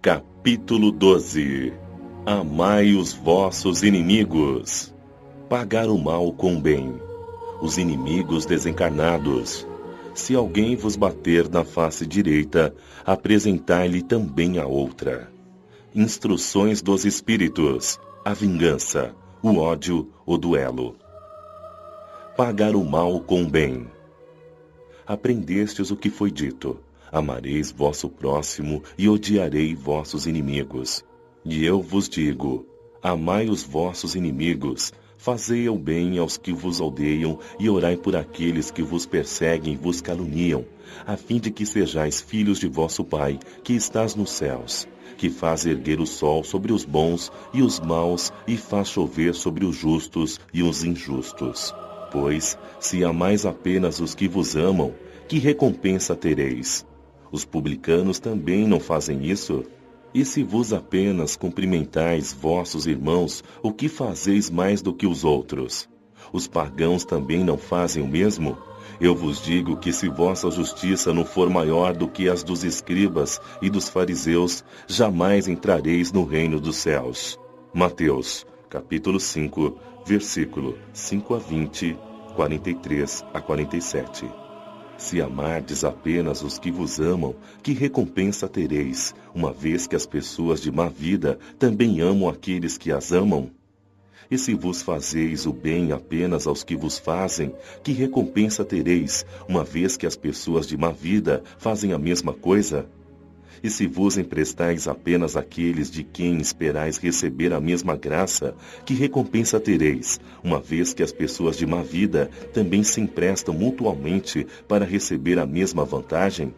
Capítulo 12. Amai os vossos inimigos. Pagar o mal com o bem. Os inimigos desencarnados. Se alguém vos bater na face direita, apresentai-lhe também a outra. Instruções dos espíritos. A vingança, o ódio, o duelo. Pagar o mal com o bem. Aprendestes o que foi dito: amareis vosso próximo e odiarei vossos inimigos. E eu vos digo: amai os vossos inimigos, fazei o bem aos que vos odeiam e orai por aqueles que vos perseguem e vos caluniam, a fim de que sejais filhos de vosso Pai, que estás nos céus, que faz erguer o sol sobre os bons e os maus e faz chover sobre os justos e os injustos. Pois, se amais apenas os que vos amam, que recompensa tereis? Os publicanos também não fazem isso? E se vos apenas cumprimentais vossos irmãos, o que fazeis mais do que os outros? Os pagãos também não fazem o mesmo? Eu vos digo que se vossa justiça não for maior do que as dos escribas e dos fariseus, jamais entrareis no reino dos céus. Mateus, capítulo 5, versículo 5 a 20, 43 a 47. Se amardes apenas os que vos amam, que recompensa tereis, uma vez que as pessoas de má vida também amam aqueles que as amam? E se vos fazeis o bem apenas aos que vos fazem, que recompensa tereis, uma vez que as pessoas de má vida fazem a mesma coisa? E se vos emprestais apenas àqueles de quem esperais receber a mesma graça, que recompensa tereis, uma vez que as pessoas de má vida também se emprestam mutuamente para receber a mesma vantagem?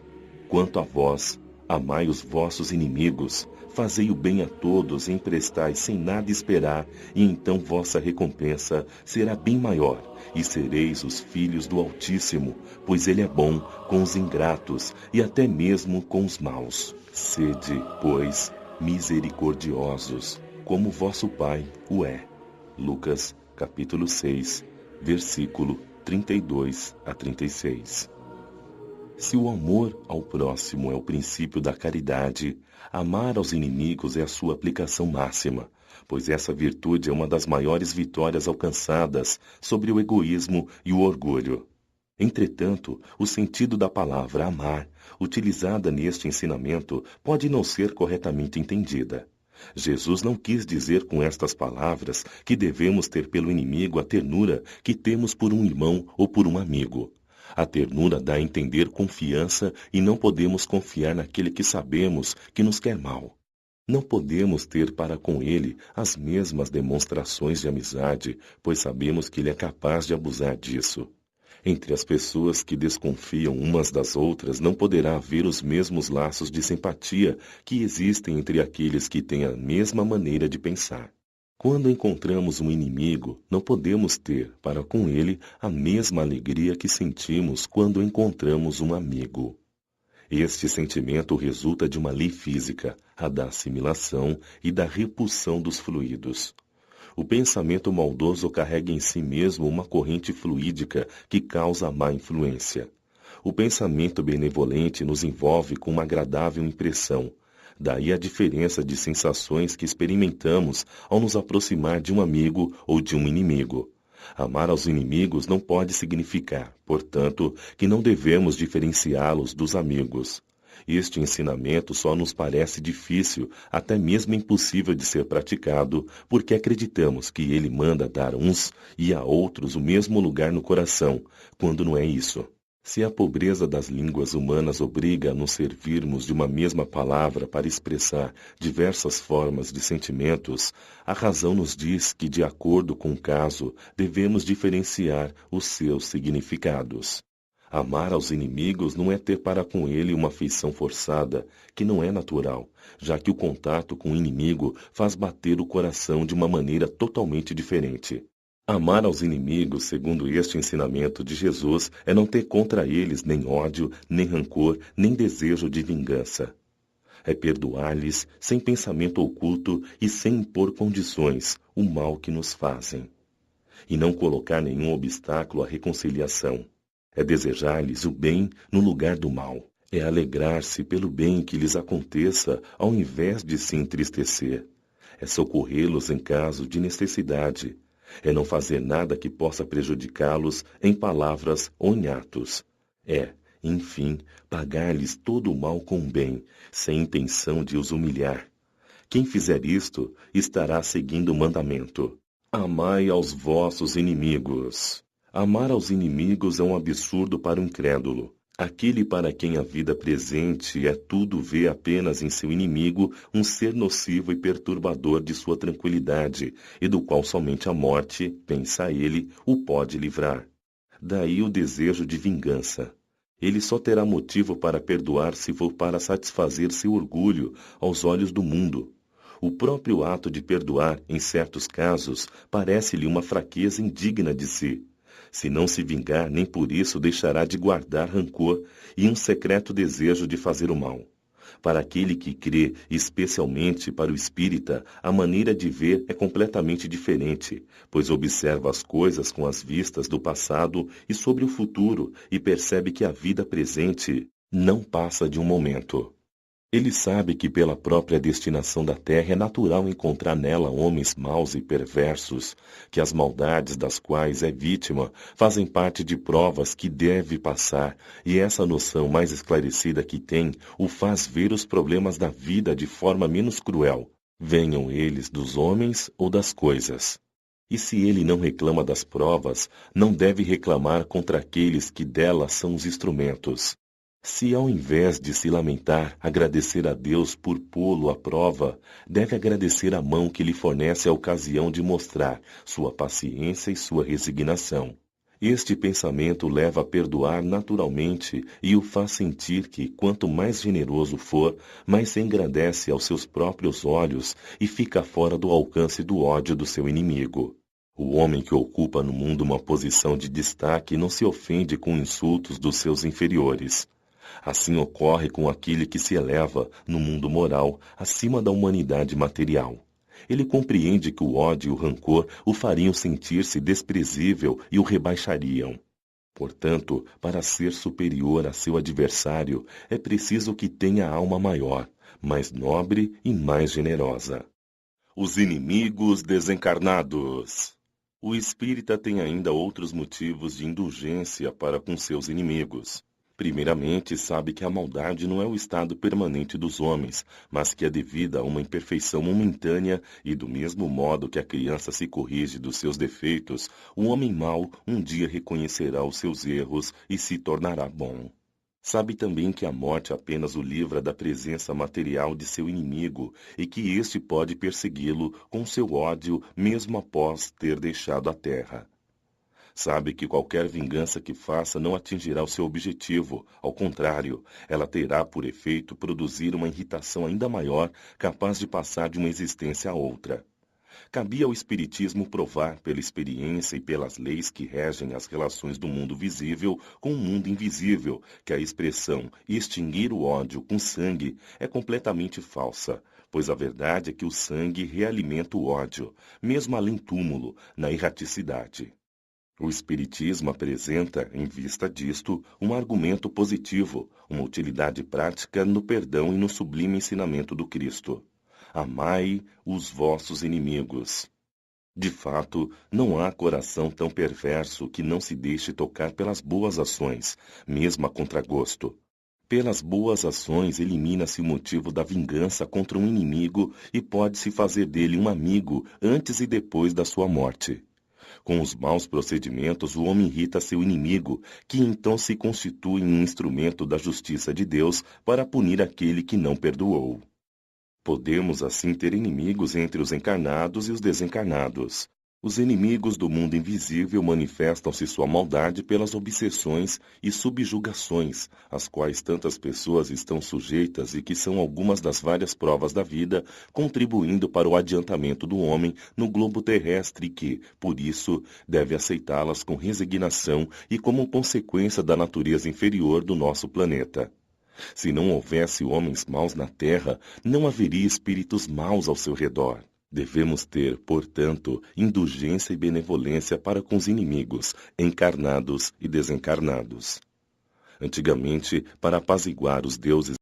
Quanto a vós, amai os vossos inimigos, fazei o bem a todos e emprestai sem nada esperar, e então vossa recompensa será bem maior, e sereis os filhos do Altíssimo, pois ele é bom com os ingratos e até mesmo com os maus. Sede, pois, misericordiosos, como vosso Pai o é. Lucas, capítulo 6, versículo 32 a 36. Se o amor ao próximo é o princípio da caridade, amar aos inimigos é a sua aplicação máxima, pois essa virtude é uma das maiores vitórias alcançadas sobre o egoísmo e o orgulho. Entretanto, o sentido da palavra amar, utilizada neste ensinamento, pode não ser corretamente entendida. Jesus não quis dizer com estas palavras que devemos ter pelo inimigo a ternura que temos por um irmão ou por um amigo. A ternura dá a entender confiança e não podemos confiar naquele que sabemos que nos quer mal. Não podemos ter para com ele as mesmas demonstrações de amizade, pois sabemos que ele é capaz de abusar disso. Entre as pessoas que desconfiam umas das outras não poderá haver os mesmos laços de simpatia que existem entre aqueles que têm a mesma maneira de pensar. Quando encontramos um inimigo, não podemos ter para com ele a mesma alegria que sentimos quando encontramos um amigo. Este sentimento resulta de uma lei física, a da assimilação e da repulsão dos fluidos. O pensamento maldoso carrega em si mesmo uma corrente fluídica que causa má influência. O pensamento benevolente nos envolve com uma agradável impressão. Daí a diferença de sensações que experimentamos ao nos aproximar de um amigo ou de um inimigo. Amar aos inimigos não pode significar, portanto, que não devemos diferenciá-los dos amigos. Este ensinamento só nos parece difícil, até mesmo impossível de ser praticado, porque acreditamos que ele manda dar a uns e a outros o mesmo lugar no coração, quando não é isso. Se a pobreza das línguas humanas obriga a nos servirmos de uma mesma palavra para expressar diversas formas de sentimentos, a razão nos diz que, de acordo com o caso, devemos diferenciar os seus significados. Amar aos inimigos não é ter para com ele uma afeição forçada, que não é natural, já que o contato com o inimigo faz bater o coração de uma maneira totalmente diferente. Amar aos inimigos, segundo este ensinamento de Jesus, é não ter contra eles nem ódio, nem rancor, nem desejo de vingança. É perdoar-lhes sem pensamento oculto e sem impor condições o mal que nos fazem. E não colocar nenhum obstáculo à reconciliação. É desejar-lhes o bem no lugar do mal. É alegrar-se pelo bem que lhes aconteça, ao invés de se entristecer. É socorrê-los em caso de necessidade. É não fazer nada que possa prejudicá-los em palavras ou em atos. É, enfim, pagar-lhes todo o mal com o bem, sem intenção de os humilhar. Quem fizer isto, estará seguindo o mandamento. Amai aos vossos inimigos. Amar aos inimigos é um absurdo para o incrédulo. Aquele para quem a vida presente é tudo vê apenas em seu inimigo um ser nocivo e perturbador de sua tranquilidade, e do qual somente a morte, pensa ele, o pode livrar. Daí o desejo de vingança. Ele só terá motivo para perdoar se for para satisfazer seu orgulho aos olhos do mundo. O próprio ato de perdoar, em certos casos, parece-lhe uma fraqueza indigna de si. Se não se vingar, nem por isso deixará de guardar rancor e um secreto desejo de fazer o mal. Para aquele que crê, especialmente para o espírita, a maneira de ver é completamente diferente, pois observa as coisas com as vistas do passado e sobre o futuro e percebe que a vida presente não passa de um momento. Ele sabe que pela própria destinação da terra é natural encontrar nela homens maus e perversos, que as maldades das quais é vítima fazem parte de provas que deve passar, e essa noção mais esclarecida que tem o faz ver os problemas da vida de forma menos cruel, venham eles dos homens ou das coisas. E se ele não reclama das provas, não deve reclamar contra aqueles que delas são os instrumentos. Se ao invés de se lamentar, agradecer a Deus por pô-lo à prova, deve agradecer a mão que lhe fornece a ocasião de mostrar sua paciência e sua resignação. Este pensamento leva a perdoar naturalmente e o faz sentir que, quanto mais generoso for, mais se engrandece aos seus próprios olhos e fica fora do alcance do ódio do seu inimigo. O homem que ocupa no mundo uma posição de destaque não se ofende com insultos dos seus inferiores. Assim ocorre com aquele que se eleva, no mundo moral, acima da humanidade material. Ele compreende que o ódio e o rancor o fariam sentir-se desprezível e o rebaixariam. Portanto, para ser superior a seu adversário, é preciso que tenha alma maior, mais nobre e mais generosa. Os inimigos desencarnados. O espírita tem ainda outros motivos de indulgência para com seus inimigos. Primeiramente, sabe que a maldade não é o estado permanente dos homens, mas que é devida a uma imperfeição momentânea e, do mesmo modo que a criança se corrige dos seus defeitos, o homem mau um dia reconhecerá os seus erros e se tornará bom. Sabe também que a morte apenas o livra da presença material de seu inimigo e que este pode persegui-lo com seu ódio mesmo após ter deixado a terra. Sabe que qualquer vingança que faça não atingirá o seu objetivo, ao contrário, ela terá por efeito produzir uma irritação ainda maior, capaz de passar de uma existência a outra. Cabia ao Espiritismo provar pela experiência e pelas leis que regem as relações do mundo visível com o mundo invisível que a expressão extinguir o ódio com sangue é completamente falsa, pois a verdade é que o sangue realimenta o ódio, mesmo além-túmulo, na erraticidade. O Espiritismo apresenta, em vista disto, um argumento positivo, uma utilidade prática no perdão e no sublime ensinamento do Cristo. Amai os vossos inimigos. De fato, não há coração tão perverso que não se deixe tocar pelas boas ações, mesmo a contragosto. Pelas boas ações elimina-se o motivo da vingança contra um inimigo e pode-se fazer dele um amigo antes e depois da sua morte. Com os maus procedimentos, o homem irrita seu inimigo, que então se constitui um instrumento da justiça de Deus para punir aquele que não perdoou. Podemos assim ter inimigos entre os encarnados e os desencarnados. Os inimigos do mundo invisível manifestam-se sua maldade pelas obsessões e subjugações, às quais tantas pessoas estão sujeitas e que são algumas das várias provas da vida, contribuindo para o adiantamento do homem no globo terrestre que, por isso, deve aceitá-las com resignação e como consequência da natureza inferior do nosso planeta. Se não houvesse homens maus na Terra, não haveria espíritos maus ao seu redor. Devemos ter, portanto, indulgência e benevolência para com os inimigos, encarnados e desencarnados. Antigamente, para apaziguar os deuses